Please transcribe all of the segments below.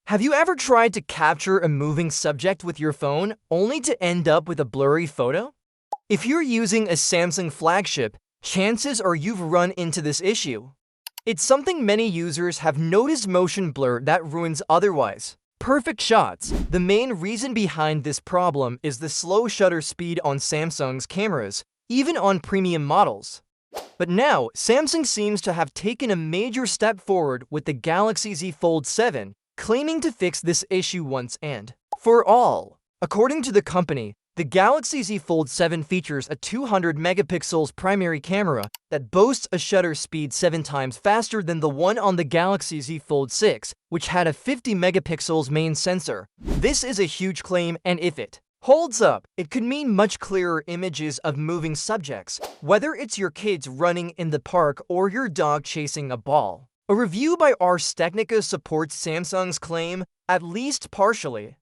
Have you ever tried to capture a moving subject with your phone only to end up with a blurry photo? If you're using a Samsung flagship, chances are you've run into this issue. It's something many users have noticed: motion blur that ruins otherwise perfect shots. The main reason behind this problem is the slow shutter speed on Samsung's cameras, even on premium models. But now, Samsung seems to have taken a major step forward with the Galaxy Z Fold 7, claiming to fix this issue once and for all. According to the company, the Galaxy Z Fold 7 features a 200 megapixels primary camera that boasts a shutter speed 7 times faster than the one on the Galaxy Z Fold 6, which had a 50 megapixels main sensor. This is a huge claim, and if it holds up, it could mean much clearer images of moving subjects, whether it's your kids running in the park or your dog chasing a ball. A review by Ars Technica supports Samsung's claim, at least partially.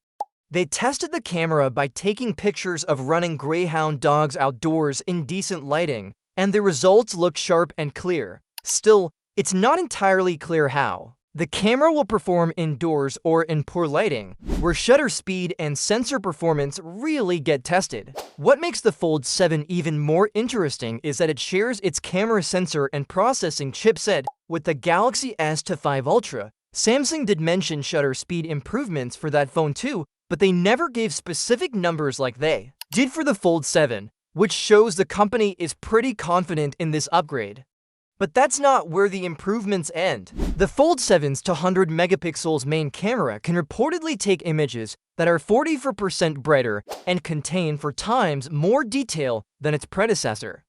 They tested the camera by taking pictures of running greyhound dogs outdoors in decent lighting, and the results look sharp and clear. Still, it's not entirely clear how the camera will perform indoors or in poor lighting, where shutter speed and sensor performance really get tested. What makes the Fold 7 even more interesting is that it shares its camera sensor and processing chipset with the Galaxy S5 Ultra. Samsung did mention shutter speed improvements for that phone too, but they never gave specific numbers like they did for the Fold 7, which shows the company is pretty confident in this upgrade. But that's not where the improvements end. The Fold 7's 200 megapixels main camera can reportedly take images that are 44% brighter and contain 4 times more detail than its predecessor.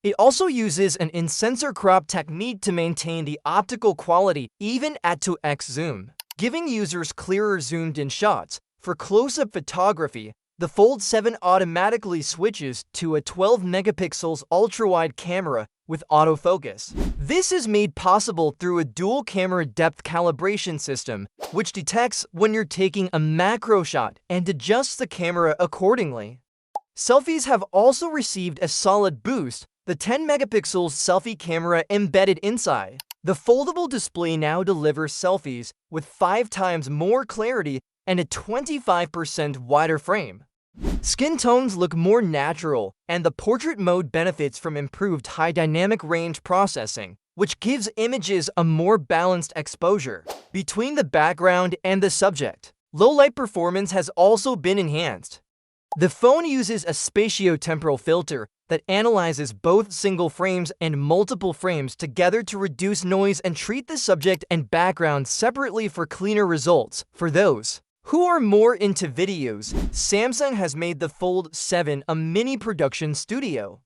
It also uses an in-sensor crop technique to maintain the optical quality even at 2x zoom, giving users clearer zoomed-in shots. For close-up photography, the Fold 7 automatically switches to a 12 megapixels ultra-wide camera with autofocus. This is made possible through a dual camera depth calibration system, which detects when you're taking a macro shot and adjusts the camera accordingly. Selfies have also received a solid boost, the 10 megapixels selfie camera embedded inside. The foldable display now delivers selfies with 5 times more clarity and a 25% wider frame. Skin tones look more natural, and the portrait mode benefits from improved high dynamic range processing, which gives images a more balanced exposure between the background and the subject. Low light performance has also been enhanced. The phone uses a spatiotemporal filter that analyzes both single frames and multiple frames together to reduce noise and treat the subject and background separately for cleaner results. For those who are more into videos, Samsung has made the Fold 7 a mini production studio.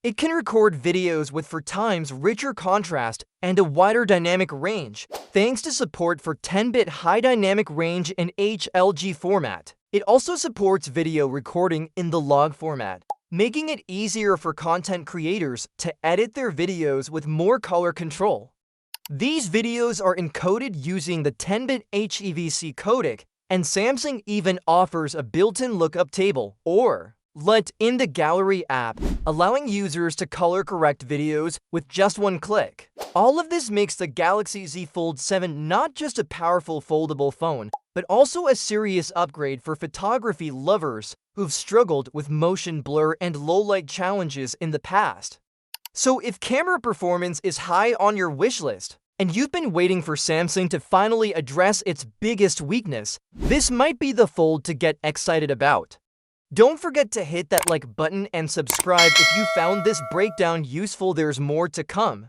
It can record videos with 4 times richer contrast and a wider dynamic range, thanks to support for 10-bit high dynamic range in HLG format. It also supports video recording in the log format, making it easier for content creators to edit their videos with more color control. These videos are encoded using the 10-bit HEVC codec, and Samsung even offers a built-in lookup table, or LUT, in the Gallery app, allowing users to color correct videos with just one click. All of this makes the Galaxy Z Fold 7 not just a powerful foldable phone, but also a serious upgrade for photography lovers who've struggled with motion blur and low-light challenges in the past. So if camera performance is high on your wish list, and you've been waiting for Samsung to finally address its biggest weakness, this might be the Fold to get excited about. Don't forget to hit that like button and subscribe if you found this breakdown useful. There's more to come.